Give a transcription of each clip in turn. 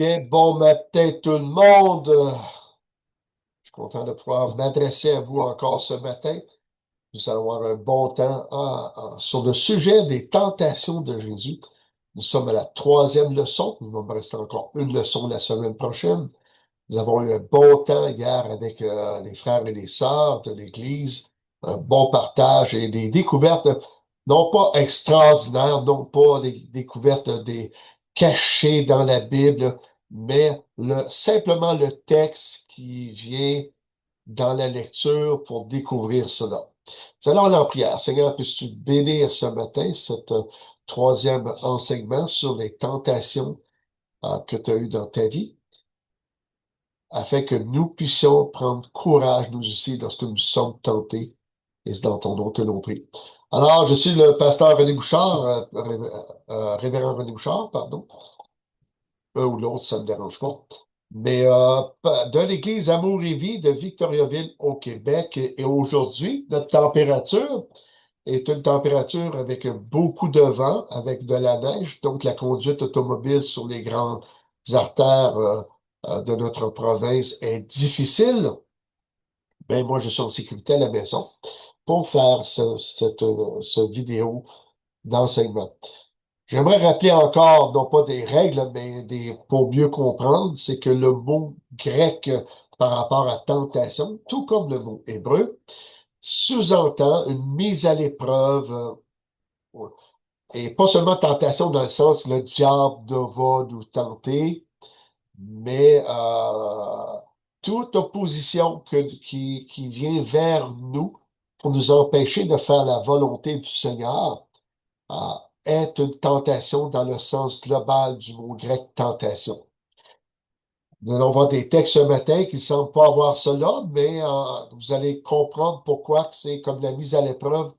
Bien, bon matin tout le monde. Je suis content de pouvoir m'adresser à vous encore ce matin. Nous allons avoir un bon temps sur le sujet des tentations de Jésus. Nous sommes à la troisième leçon. Il va me rester encore une leçon la semaine prochaine. Nous avons eu un bon temps hier avec les frères et les sœurs de l'Église. Un bon partage et des découvertes, non pas extraordinaires, non pas des découvertes des cachées dans la Bible, mais simplement le texte qui vient dans la lecture pour découvrir cela. Nous allons aller en prière. Seigneur, puisses-tu bénir ce matin cette troisième enseignement sur les tentations que tu as eues dans ta vie, afin que nous puissions prendre courage, nous aussi, lorsque nous sommes tentés. Et c'est dans ton nom que l'on prie. Alors, je suis le pasteur René Bouchard, révérend René Bouchard, pardon. Un ou l'autre, ça ne me dérange pas. Mais de l'Église Amour et Vie de Victoriaville au Québec. Et aujourd'hui, notre température est une température avec beaucoup de vent, avec de la neige. Donc, la conduite automobile sur les grandes artères de notre province est difficile. Mais moi, je suis en sécurité à la maison pour faire ce vidéo d'enseignement. J'aimerais rappeler encore, non pas des règles, mais pour mieux comprendre, c'est que le mot grec par rapport à tentation, tout comme le mot hébreu, sous-entend une mise à l'épreuve, et pas seulement tentation dans le sens le diable va nous tenter, mais toute opposition qui vient vers nous pour nous empêcher de faire la volonté du Seigneur euh, est une tentation dans le sens global du mot grec tentation. Nous allons voir des textes ce matin qui ne semblent pas avoir cela, mais vous allez comprendre pourquoi c'est comme la mise à l'épreuve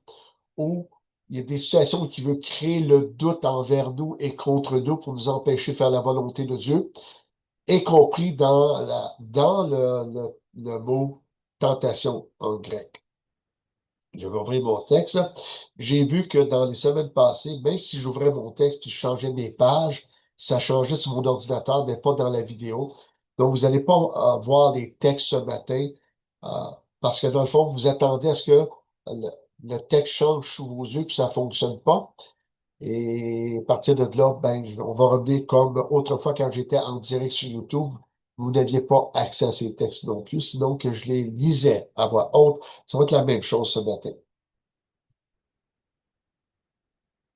où il y a des situations qui veulent créer le doute envers nous et contre nous pour nous empêcher de faire la volonté de Dieu, y compris dans le mot tentation en grec. Je vais ouvrir mon texte. J'ai vu que dans les semaines passées, même si j'ouvrais mon texte et je changeais mes pages, ça changeait sur mon ordinateur, mais pas dans la vidéo. Donc, vous n'allez pas voir les textes ce matin euh, parce que dans le fond, vous attendez à ce que le, le texte change sous vos yeux puis ça ne fonctionne pas. Et à partir de là, ben, on va revenir comme autrefois quand j'étais en direct sur YouTube. Vous n'aviez pas accès à ces textes non plus, sinon que je les lisais à voix haute. Ça va être la même chose ce matin.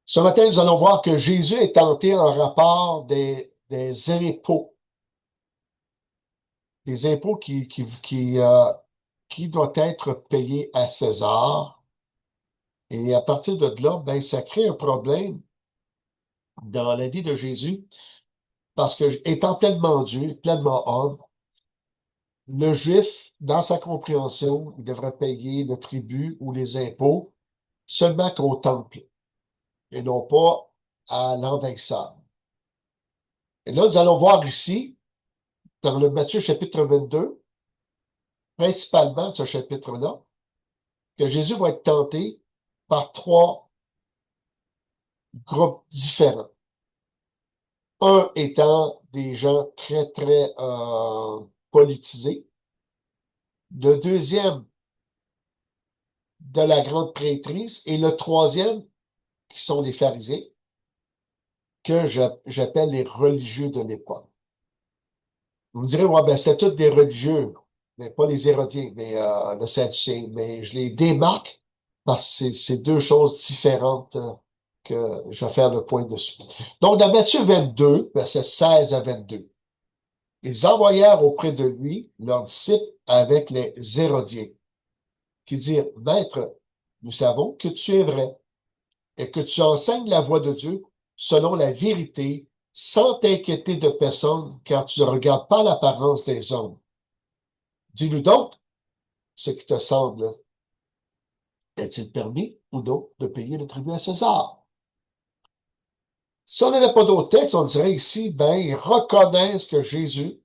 Ce matin, nous allons voir que Jésus est tenté en rapport des impôts. Des impôts qui doivent être payés à César. Et à partir de là, ben, ça crée un problème dans la vie de Jésus parce que, étant pleinement Dieu, pleinement homme, le juif, dans sa compréhension, il devrait payer le tribut ou les impôts seulement qu'au temple et non pas à l'envahisseur. Et là, nous allons voir ici, dans le Matthieu chapitre 22, principalement ce chapitre-là, que Jésus va être tenté par trois groupes différents. Un étant des gens très, très politisés. Le deuxième, de la grande prêtrise. Et le troisième, qui sont les pharisiens, que j'appelle les religieux de l'époque. Vous me direz, ouais, ben, c'est tous des religieux, mais pas les Hérodiens, mais le Sadducéen. Mais je les démarque parce que c'est deux choses différentes que je vais faire le point dessus. Donc, dans Matthieu 22, versets 16 à 22, ils envoyèrent auprès de lui leurs disciples avec les Hérodiens, qui dirent, Maître, nous savons que tu es vrai et que tu enseignes la voie de Dieu selon la vérité, sans t'inquiéter de personne, car tu ne regardes pas l'apparence des hommes. Dis-nous donc ce qui te semble. Est-il permis ou non de payer le tribut à César? Si on n'avait pas d'autres textes, on dirait ici, ben, ils reconnaissent que Jésus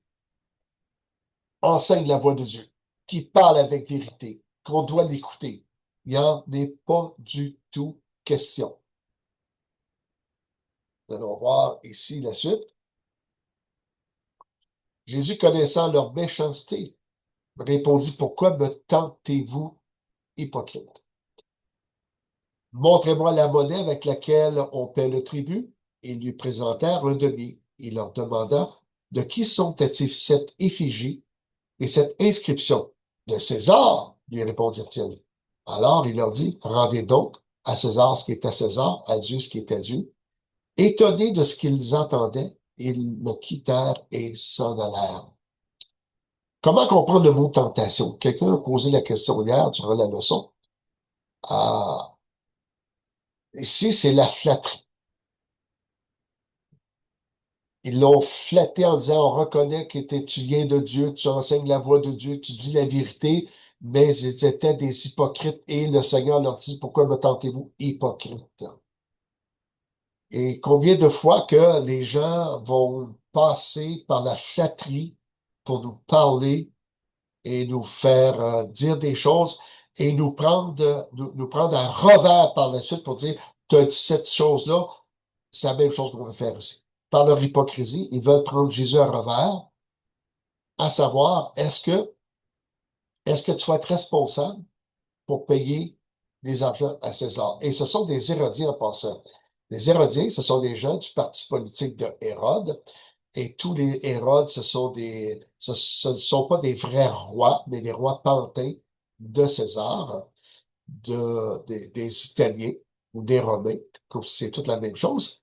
enseigne la voie de Dieu, qu'il parle avec vérité, qu'on doit l'écouter. Il n'y en est pas du tout question. Nous allons voir ici la suite. Jésus, connaissant leur méchanceté, répondit, pourquoi me tentez-vous, hypocrite? Montrez-moi la monnaie avec laquelle on paie le tribut. Ils lui présentèrent un denier. Il leur demanda, de qui sont cette effigie et cette inscription? De César, lui répondirent-ils. Alors il leur dit, rendez donc à César ce qui est à César, à Dieu ce qui est à Dieu. Étonnés de ce qu'ils entendaient, ils me quittèrent et s'en allèrent. Comment comprendre le mot tentation? Quelqu'un a posé la question hier durant la leçon. Ah, ici, c'est la flatterie. Ils l'ont flatté en disant, on reconnaît que tu viens de Dieu, tu enseignes la voix de Dieu, tu dis la vérité, mais ils étaient des hypocrites et le Seigneur leur dit, pourquoi me tentez-vous, hypocrite? Et combien de fois que les gens vont passer par la flatterie pour nous parler et nous faire dire des choses et nous prendre un revers par la suite pour dire, tu as dit cette chose-là, c'est la même chose qu'on veut faire ici. Par leur hypocrisie, ils veulent prendre Jésus à revers, à savoir, est-ce que tu vas être responsable pour payer des argents à César? Et ce sont des Hérodiens en passant. Les Hérodiens, ce sont des gens du parti politique de Hérode. Et tous les Hérodes, ce ne sont pas des vrais rois, mais des rois pantins de César, des Italiens ou des Romains, comme c'est toute la même chose.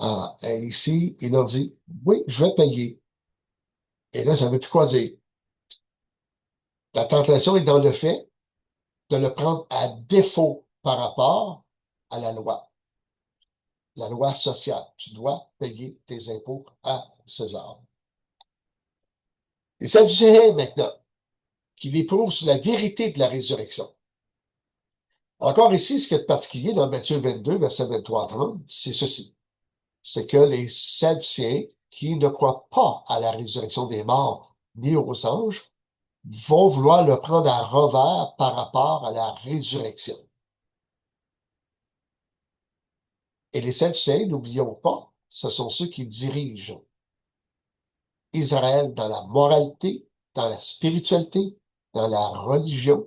Ah, et ici, il leur dit, oui, je vais payer. Et là, ça ne veut plus quoi dire. La tentation est dans le fait de le prendre à défaut par rapport à la loi sociale. Tu dois payer tes impôts à César. Et ça Sadducéens, maintenant, qui déprouvent sur la vérité de la résurrection. Encore ici, ce qui est particulier dans Matthieu 22, verset 23 à 30, c'est ceci. C'est que les Sadducéens, qui ne croient pas à la résurrection des morts ni aux anges, vont vouloir le prendre à revers par rapport à la résurrection. Et les Sadducéens, n'oublions pas, ce sont ceux qui dirigent Israël dans la moralité, dans la spiritualité, dans la religion.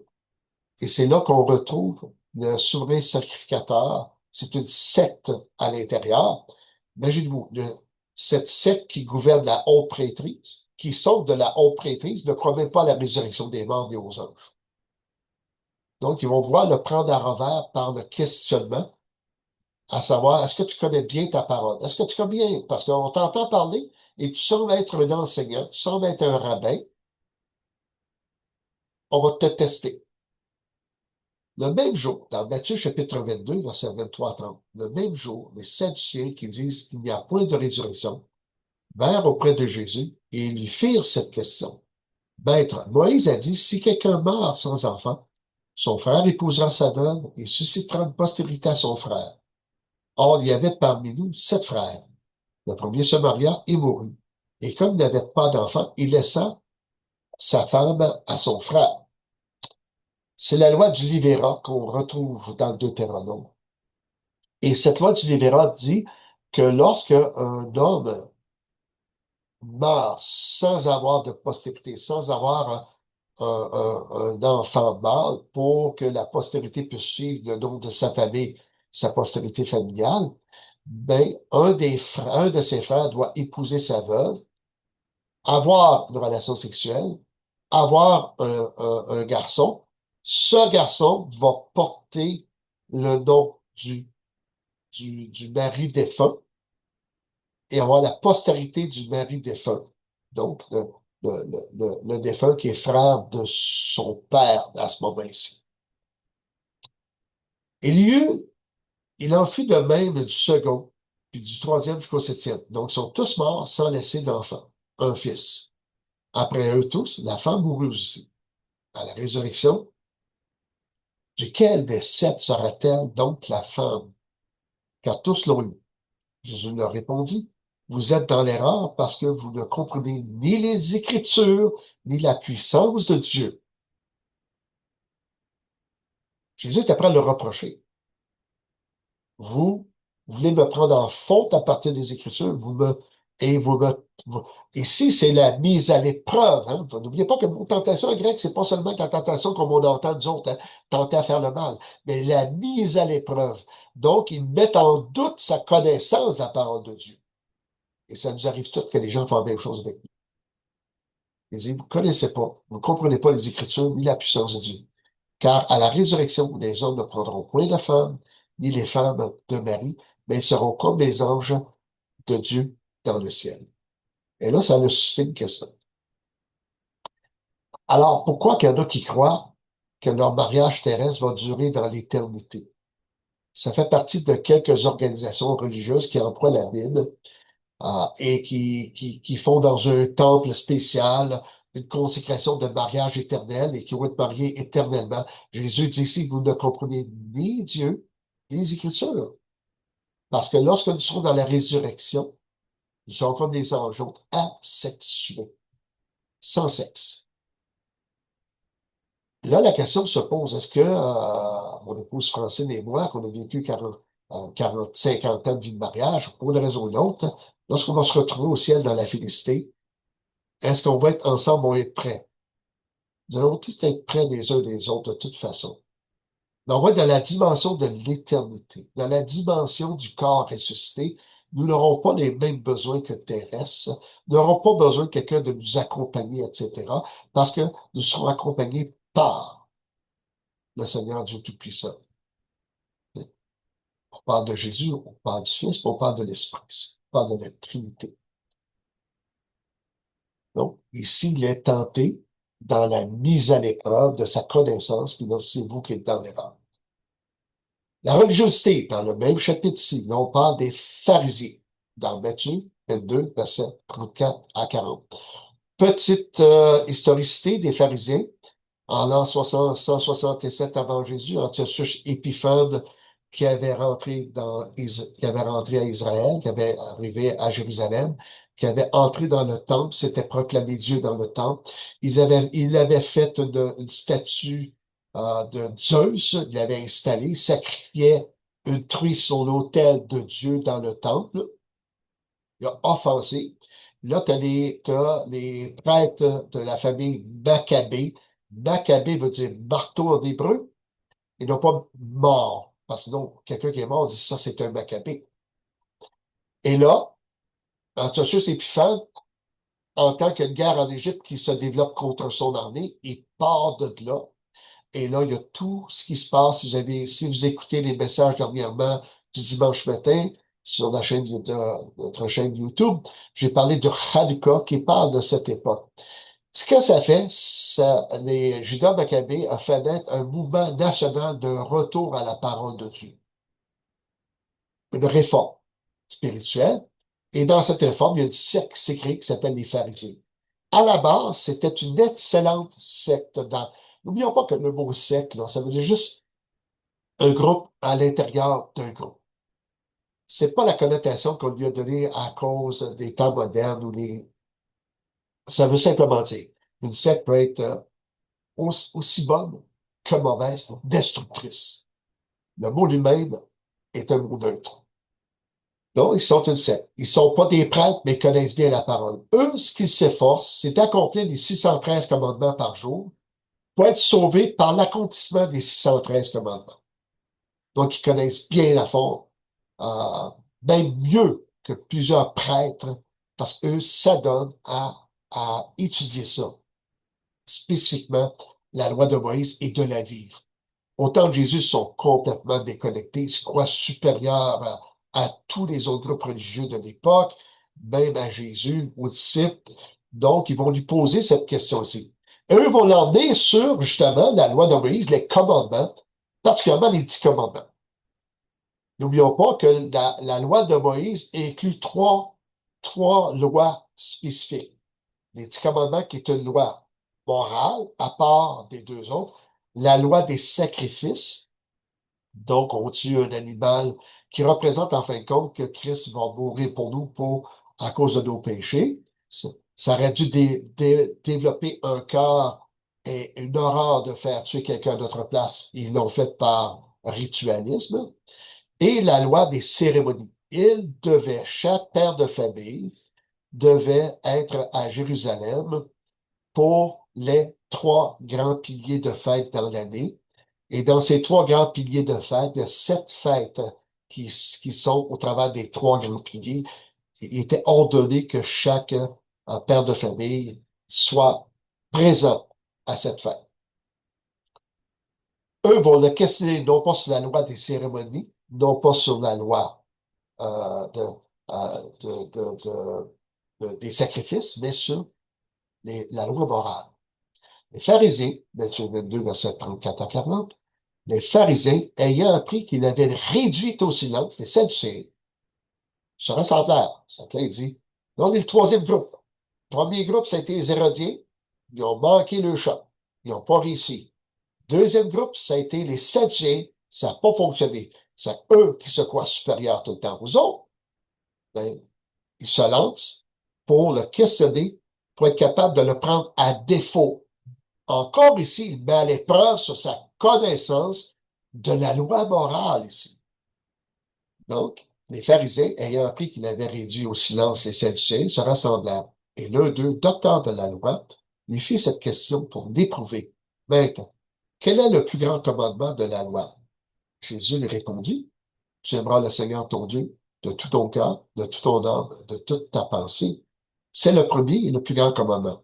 Et c'est là qu'on retrouve le souverain sacrificateur. C'est une secte à l'intérieur. Imaginez-vous, cette secte qui gouverne la haute prêtrise, qui sort de la haute prêtrise, ne croit même pas à la résurrection des morts et aux anges. Donc, ils vont vouloir le prendre à revers par le questionnement, à savoir, est-ce que tu connais bien ta parole? Est-ce que tu connais bien? Parce qu'on t'entend parler et tu sembles être un enseignant, tu sembles être un rabbin, on va te tester. Le même jour, dans Matthieu chapitre 22, verset 23 à 30, le même jour, les Sadducéens qui disent qu'il n'y a point de résurrection vinrent auprès de Jésus et lui firent cette question. Maître, Moïse a dit, si quelqu'un meurt sans enfant, son frère épousera sa veuve et suscitera une postérité à son frère. Or, il y avait parmi nous 7 frères. Le premier se maria et mourut. Et comme il n'avait pas d'enfant, il laissa sa femme à son frère. C'est la loi du Lévéra qu'on retrouve dans le Deutéronome. Et cette loi du Lévéra dit que lorsque un homme meurt sans avoir de postérité, sans avoir un enfant mâle pour que la postérité puisse suivre le nom de sa famille, sa postérité familiale, ben, un de ses frères doit épouser sa veuve, avoir une relation sexuelle, avoir un garçon. Ce garçon va porter le nom du mari défunt et avoir la postérité du mari défunt. Donc, le défunt qui est frère de son père à ce moment-ci. Il en fut de même du second, puis du troisième jusqu'au septième. Donc, ils sont tous morts sans laisser d'enfant, un fils. Après eux tous, la femme mourut aussi. À la résurrection, duquel des 7 sera-t-elle donc la femme? Car tous l'ont eu. Jésus leur répondit, vous êtes dans l'erreur parce que vous ne comprenez ni les Écritures, ni la puissance de Dieu. Jésus est après le reprocher. Vous voulez me prendre en faute à partir des Écritures, vous me Et ici, c'est la mise à l'épreuve. Hein. N'oubliez pas que le mot tentation en grec, c'est pas seulement la tentation comme on entend nous autres, hein, tenter à faire le mal, mais la mise à l'épreuve. Donc, ils mettent en doute sa connaissance de la parole de Dieu. Et ça nous arrive tout que les gens font la même chose avec nous. Ils disent, vous ne connaissez pas, vous ne comprenez pas les Écritures ni la puissance de Dieu. Car à la résurrection, les hommes ne prendront point de femmes, ni les femmes de Marie, mais ils seront comme les anges de Dieu dans le ciel. Et là, ça nous suscite une question. Alors, pourquoi qu'il y en a qui croient que leur mariage terrestre va durer dans l'éternité? Ça fait partie de quelques organisations religieuses qui emploient la Bible et qui font dans un temple spécial une consécration de mariage éternel et qui vont être mariés éternellement. Jésus dit ici, vous ne comprenez ni Dieu, ni les Écritures. Parce que lorsque nous serons dans la résurrection, nous serons comme des anges asexués, sans sexe. Là, la question se pose, est-ce que mon épouse Francine et moi, qu'on a vécu 40, 50 ans de vie de mariage, pour une raison ou une autre, lorsqu'on va se retrouver au ciel dans la félicité, est-ce qu'on va être ensemble, on va être prêts? Nous allons tous être près les uns des autres de toute façon. Mais on va être dans la dimension de l'éternité, dans la dimension du corps ressuscité. Nous n'aurons pas les mêmes besoins que terrestres. Nous n'aurons pas besoin de quelqu'un de nous accompagner, etc. Parce que nous serons accompagnés par le Seigneur Dieu Tout-Puissant. On parle de Jésus, on parle du Fils, puis on parle de l'Esprit. On parle de la Trinité. Donc, ici, il est tenté dans la mise à l'épreuve de sa connaissance, puis là, c'est vous qui êtes dans l'erreur. La religiosité, dans le même chapitre ici, là, on parle des pharisiens, dans Matthieu 22, versets 34 à 40. Petite historicité des pharisiens. En l'an 167 avant Jésus, Antiochus Épiphane, qui avait rentré à Israël, qui avait arrivé à Jérusalem, qui avait entré dans le temple, s'était proclamé Dieu dans le temple. Il avait fait une statue de Zeus, il l'avait installée, il sacrifiait une truie sur l'autel de Dieu dans le temple. Il a offensé. Là, t'as les prêtres de la famille Maccabée. Maccabée veut dire marteau en hébreu. Ils n'ont pas mort. Parce que sinon, quelqu'un qui est mort dit ça, c'est un Maccabée. Et là, Antiochus Épiphane, en tant qu'une guerre en Égypte qui se développe contre son armée, il part de là. Et là, il y a tout ce qui se passe. Si vous écoutez les messages dernièrement du dimanche matin sur la chaîne notre chaîne YouTube, j'ai parlé de Hanouka qui parle de cette époque. Ce que ça fait, les Judas Maccabées a fait naître un mouvement national de retour à la parole de Dieu. Une réforme spirituelle. Et dans cette réforme, il y a une secte qui s'est créée qui s'appelle les pharisiens. À la base, c'était une excellente secte. N'oublions pas que le mot secte, là, ça veut dire juste un groupe à l'intérieur d'un groupe. C'est pas la connotation qu'on lui a donnée à cause des temps modernes ou ça veut simplement dire une secte peut être aussi bonne que mauvaise, destructrice. Le mot lui-même est un mot neutre. Donc, ils sont une secte. Ils sont pas des prêtres, mais ils connaissent bien la parole. Eux, ce qu'ils s'efforcent, c'est d'accomplir les 613 commandements par jour pour être sauvés par l'accomplissement des 613 commandements. Donc, ils connaissent bien la forme, même mieux que plusieurs prêtres, parce qu'eux s'adonnent à étudier ça, spécifiquement la loi de Moïse et de la vivre. Autant que Jésus sont complètement déconnectés, ils se croient supérieurs à tous les autres groupes religieux de l'époque, même à Jésus, aux disciples. Donc, ils vont lui poser cette question-ci. Et eux vont l'emmener sur, justement, la loi de Moïse, les commandements, particulièrement les 10 commandements. N'oublions pas que la loi de Moïse inclut trois lois spécifiques. Les 10 commandements qui est une loi morale, à part des deux autres. La loi des sacrifices. Donc, on tue un animal qui représente en fin de compte que Christ va mourir pour nous à cause de nos péchés. Ça aurait dû développer un cœur et une horreur de faire tuer quelqu'un à notre place. Ils l'ont fait par ritualisme. Et la loi des cérémonies. Il devait, chaque père de famille, devait être à Jérusalem pour les trois grands piliers de fête dans l'année. Et dans ces trois grands piliers de fête, il y a sept fêtes qui sont au travers des trois grands piliers. Il était ordonné que chaque père de famille soit présent à cette fête. Eux vont le questionner non pas sur la loi des cérémonies, non pas sur la loi euh, de, des sacrifices, mais sur la loi morale. Les pharisiens, Matthieu 22, verset 34 à 40, les pharisiens, ayant appris qu'il avait réduit au silence les Sadducéens, se rassemblèrent. Ça te l'a dit. Là, on est le troisième groupe. Le premier groupe, ça a été les Hérodiens. Ils ont manqué le shot. Ils n'ont pas réussi. Deuxième groupe, ça a été les Sadducéens. Ça n'a pas fonctionné. C'est eux qui se croient supérieurs tout le temps aux autres. Ben, ils se lancent pour le questionner, pour être capable de le prendre à défaut. Encore ici, il met à l'épreuve sur sa connaissance de la loi morale ici. Donc, les pharisiens, ayant appris qu'il avait réduit au silence les Sadducéens, se rassemblèrent. Et l'un d'eux, docteur de la loi, lui fit cette question pour l'éprouver. Maître, quel est le plus grand commandement de la loi? Jésus lui répondit, tu aimeras le Seigneur ton Dieu de tout ton cœur, de toute ton âme, de toute ta pensée. C'est le premier et le plus grand commandement.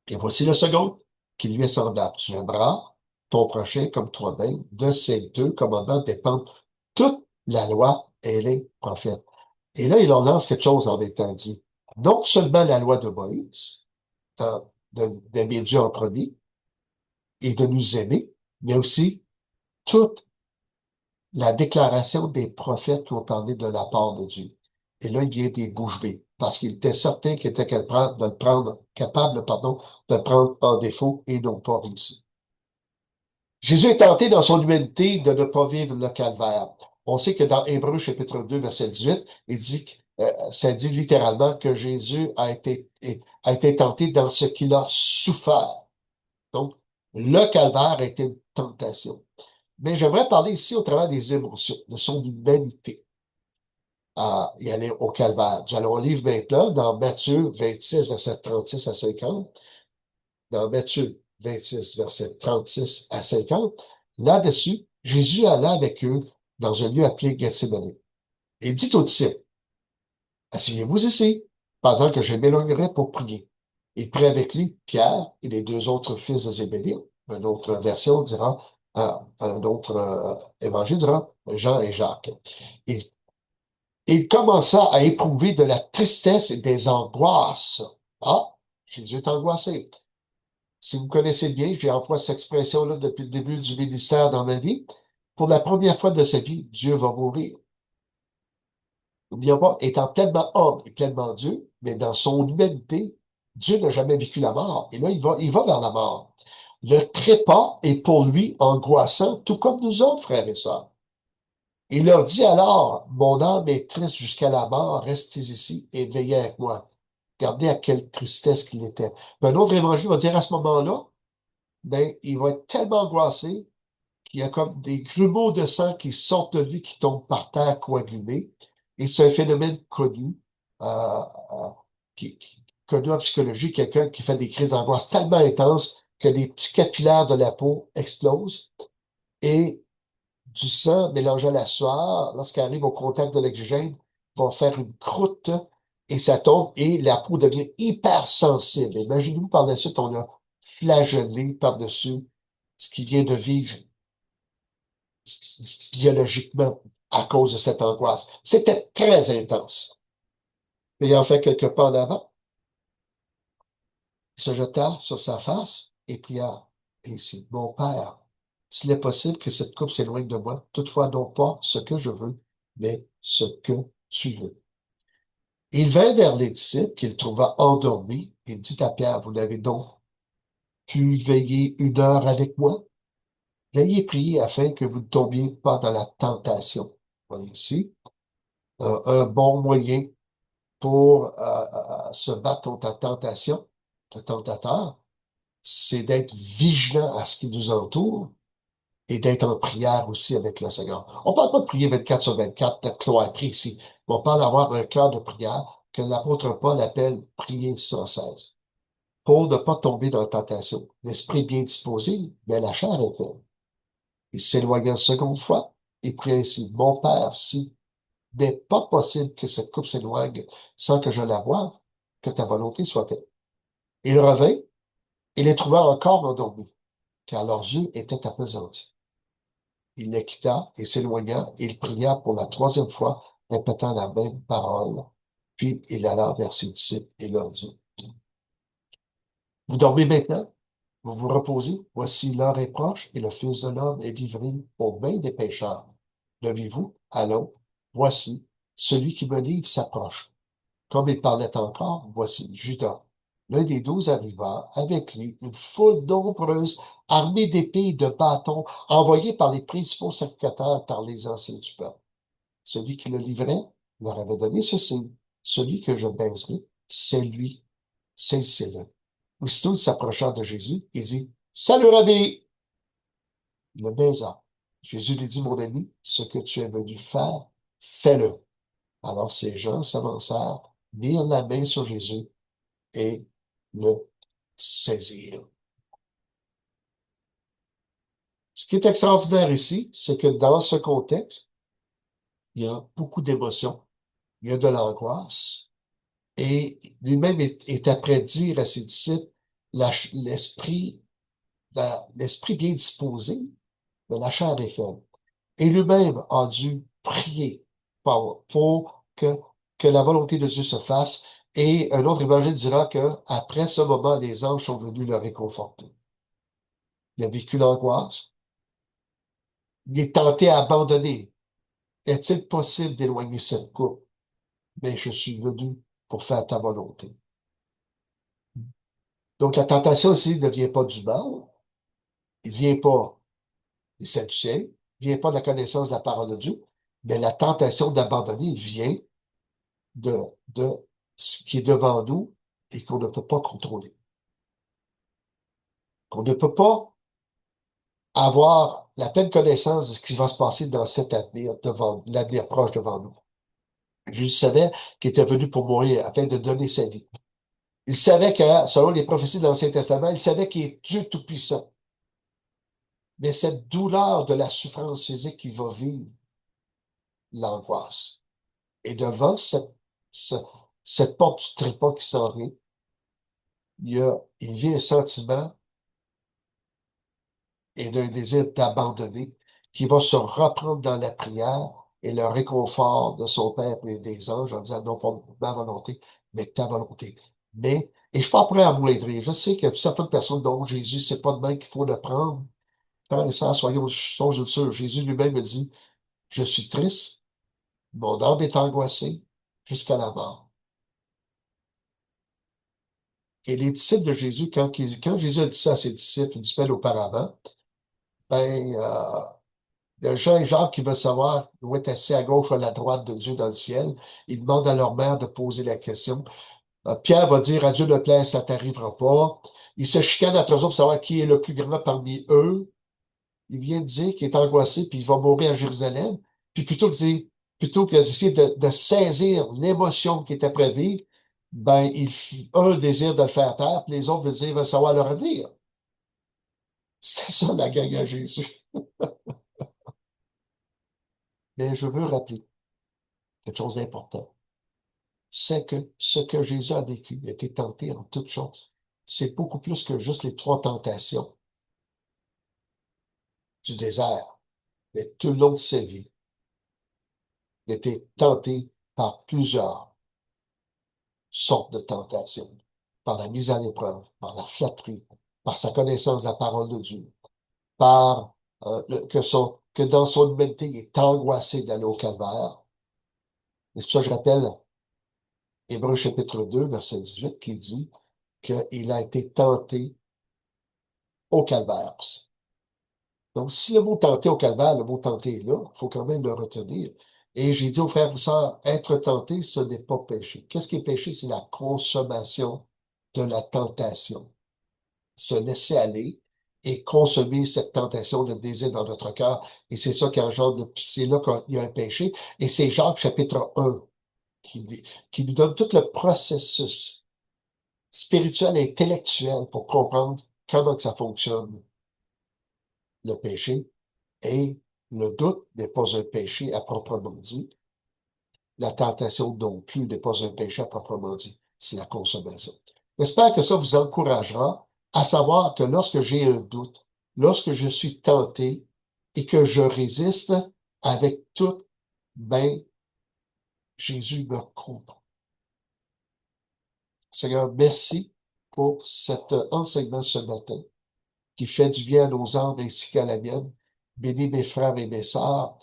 Et voici le second, qui lui est semblable. Tu aimeras ton prochain comme toi-même. De ces deux commandements dépendent toute la loi et les prophètes. Et là, il leur lance quelque chose en même temps. Il dit, non seulement la loi de Moïse, d'aimer Dieu en premier et de nous aimer, mais aussi toute la déclaration des prophètes qui ont parlé de la part de Dieu. Et là, il vient des bouches bées, parce qu'il était certain qu'il était capable de le prendre, de le prendre en défaut et non pas réussi. Jésus est tenté dans son humanité de ne pas vivre le calvaire. On sait que dans Hébreux chapitre 2, verset 18, il dit, ça dit littéralement que Jésus a été tenté dans ce qu'il a souffert. Donc, le calvaire a été une tentation. Mais j'aimerais parler ici au travers des émotions, de son humanité à y aller au calvaire. Nous allons lire maintenant dans Matthieu 26, verset 36 à 50. Dans Matthieu 26, verset 36 à 50, là-dessus, Jésus alla avec eux dans un lieu appelé Gethsémani. Il dit aux disciples, asseyez-vous ici, pendant que je m'éloignerai pour prier. Il prit avec lui Pierre et les deux autres fils de Zébédée. Une autre version dira, un autre évangile dira Jean et Jacques. Et il commença à éprouver de la tristesse et des angoisses. Ah, Jésus est angoissé. Si vous connaissez bien, j'ai employé cette expression-là depuis le début du ministère dans ma vie. Pour la première fois de sa vie, Dieu va mourir. N'oublions pas, étant pleinement homme et pleinement Dieu, mais dans son humanité, Dieu n'a jamais vécu la mort. Et là, il va vers la mort. Le trépas est pour lui angoissant, tout comme nous autres, frères et sœurs. Il leur dit alors, mon âme est triste jusqu'à la mort, restez ici et veillez avec moi. Regardez à quelle tristesse qu'il était. Mais un autre évangile va dire à ce moment-là, ben, il va être tellement angoissé qu'il y a comme des grumeaux de sang qui sortent de lui, qui tombent par terre coagulés. Et c'est un phénomène connu, euh, euh, connu en psychologie, quelqu'un qui fait des crises d'angoisse tellement intenses que les petits capillaires de la peau explosent et du sang mélangé à la sueur, lorsqu'il arrive au contact de l'oxygène, va faire une croûte et ça tombe et la peau devient hypersensible. Imaginez-vous par la suite, on a flagellé par-dessus ce qui vient de vivre biologiquement à cause de cette angoisse. C'était très intense. Mais il en fait quelques pas en avant, il se jeta sur sa face et pria ainsi. Mon Père, s'il est possible que cette coupe s'éloigne de moi, toutefois non pas ce que je veux, mais ce que tu veux. Il vint vers les disciples qu'il trouva endormis et dit à Pierre, vous n'avez donc pu veiller 1 heure avec moi? Veuillez prier afin que vous ne tombiez pas dans la tentation. Voilà ici, un bon moyen pour se battre contre la tentation, le tentateur, c'est d'être vigilant à ce qui nous entoure et d'être en prière aussi avec le Seigneur. On ne parle pas de prier 24 sur 24, de cloîtrer ici. On parle d'avoir un cœur de prière que l'apôtre Paul appelle prier sans cesse, pour ne pas tomber dans la tentation. L'esprit bien disposé, mais la chair est faible. Il s'éloigna une seconde fois et prit ainsi, mon Père, si n'est pas possible que cette coupe s'éloigne sans que je la voie, que ta volonté soit faite. Il revint et les trouva encore endormis, car leurs yeux étaient appesantis. Il les quitta et s'éloigna, et il pria pour la troisième fois, répétant la même parole. Puis il alla vers ses disciples et leur dit, vous dormez maintenant? Vous vous reposez? Voici l'heure est proche, et le Fils de l'homme est livré aux mains des pécheurs. Levez-vous, allons. Voici, celui qui me livre s'approche. Comme il parlait encore, voici Judas, l'un des 12 arriva, avec lui une foule nombreuse, armée d'épées et de bâtons, envoyés par les principaux sacrificateurs, par les anciens du peuple. Celui qui le livrait leur avait donné ce signe. Celui que je baiserai, c'est lui, saisissez-le. Aussitôt, il s'approcha de Jésus et dit, salut, Rabbi! Il le baisa. Jésus lui dit, mon ami, ce que tu es venu faire, fais-le. Alors ces gens s'avancèrent, mirent la main sur Jésus et le saisirent. Ce qui est extraordinaire ici, c'est que dans ce contexte, il y a beaucoup d'émotions, il y a de l'angoisse, et lui-même est après dire à ses disciples, l'esprit, l'esprit bien disposé, mais la chair est faible. Et lui-même a dû prier pour que la volonté de Dieu se fasse. Et un autre évangile dira que après ce moment, les anges sont venus le réconforter. Il a vécu l'angoisse. Il est tenté à abandonner. Est-il possible d'éloigner cette coupe? Mais je suis venu pour faire ta volonté. Donc la tentation ici ne vient pas du mal. Il ne vient pas des Sadducéens. Il ne vient pas de la connaissance de la parole de Dieu. Mais la tentation d'abandonner vient de, de ce qui est devant nous et qu'on ne peut pas contrôler. Qu'on ne peut pas avoir la pleine connaissance de ce qui va se passer dans cet avenir devant, l'avenir proche devant nous. Jésus savait qu'il était venu pour mourir afin de donner sa vie. Il savait que, selon les prophéties de l'Ancien Testament, il savait qu'il est Dieu Tout-Puissant. Mais cette douleur de la souffrance physique qu'il va vivre, l'angoisse. Et devant cette porte du trépas qui s'en vient, il vient un sentiment et d'un désir d'abandonner, qui va se reprendre dans la prière et le réconfort de son Père et des anges en disant non pas ma volonté, mais ta volonté. Mais, et je suis pas prêt à moindrir. Je sais que certaines personnes dont Jésus, c'est pas de même qu'il faut le prendre. Frères et sœurs, soyons sûrs. Jésus lui-même me dit, je suis triste, mon âme est angoissée jusqu'à la mort. Et les disciples de Jésus, quand Jésus a dit ça à ses disciples une semaine auparavant, ben, le Jean et Jacques qui veulent savoir où est assis à gauche ou à la droite de Dieu dans le ciel, ils demandent à leur mère de poser la question. Pierre va dire, à Dieu ne plaît, ça t'arrivera pas. Il se chicane entre eux autres pour savoir qui est le plus grand parmi eux. Il vient de dire qu'il est angoissé puis il va mourir à Jérusalem. Puis plutôt que d'essayer de saisir l'émotion qui était prévue, ben, un désire de le faire taire, puis les autres veulent savoir leur avenir. C'est ça la gang à Jésus. Mais je veux rappeler quelque chose d'important. C'est que ce que Jésus a vécu, a été tenté en toutes choses. C'est beaucoup plus que juste les trois tentations du désert. Mais tout le long de sa vie, il a été tenté par plusieurs sortes de tentations. Par la mise à l'épreuve, par la flatterie, par sa connaissance de la parole de Dieu, par que dans son humanité, il est angoissé d'aller au calvaire. Et c'est pour ça que je rappelle Hébreux chapitre 2, verset 18, qui dit qu'il a été tenté au calvaire. Donc, si le mot tenté au calvaire, le mot tenté est là, il faut quand même le retenir. Et j'ai dit aux frères et sœurs, être tenté, ce n'est pas péché. Qu'est-ce qui est péché? C'est la consommation de la tentation. Se laisser aller et consommer cette tentation de désir dans notre cœur. Et c'est ça qui engendre, c'est là qu'il y a un péché. Et c'est Jacques chapitre 1 qui, qui nous donne tout le processus spirituel et intellectuel pour comprendre comment que ça fonctionne, le péché. Et le doute n'est pas un péché à proprement dit. La tentation non plus n'est pas un péché à proprement dit. C'est la consommation. J'espère que ça vous encouragera à savoir que lorsque j'ai un doute, lorsque je suis tenté et que je résiste avec tout, ben, Jésus me comprend. Seigneur, merci pour cet enseignement ce matin qui fait du bien à nos âmes ainsi qu'à la mienne. Bénis mes frères et mes sœurs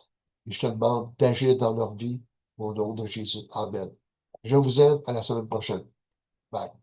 et je te demande d'agir dans leur vie au nom de Jésus. Amen. Je vous aime. À la semaine prochaine. Bye.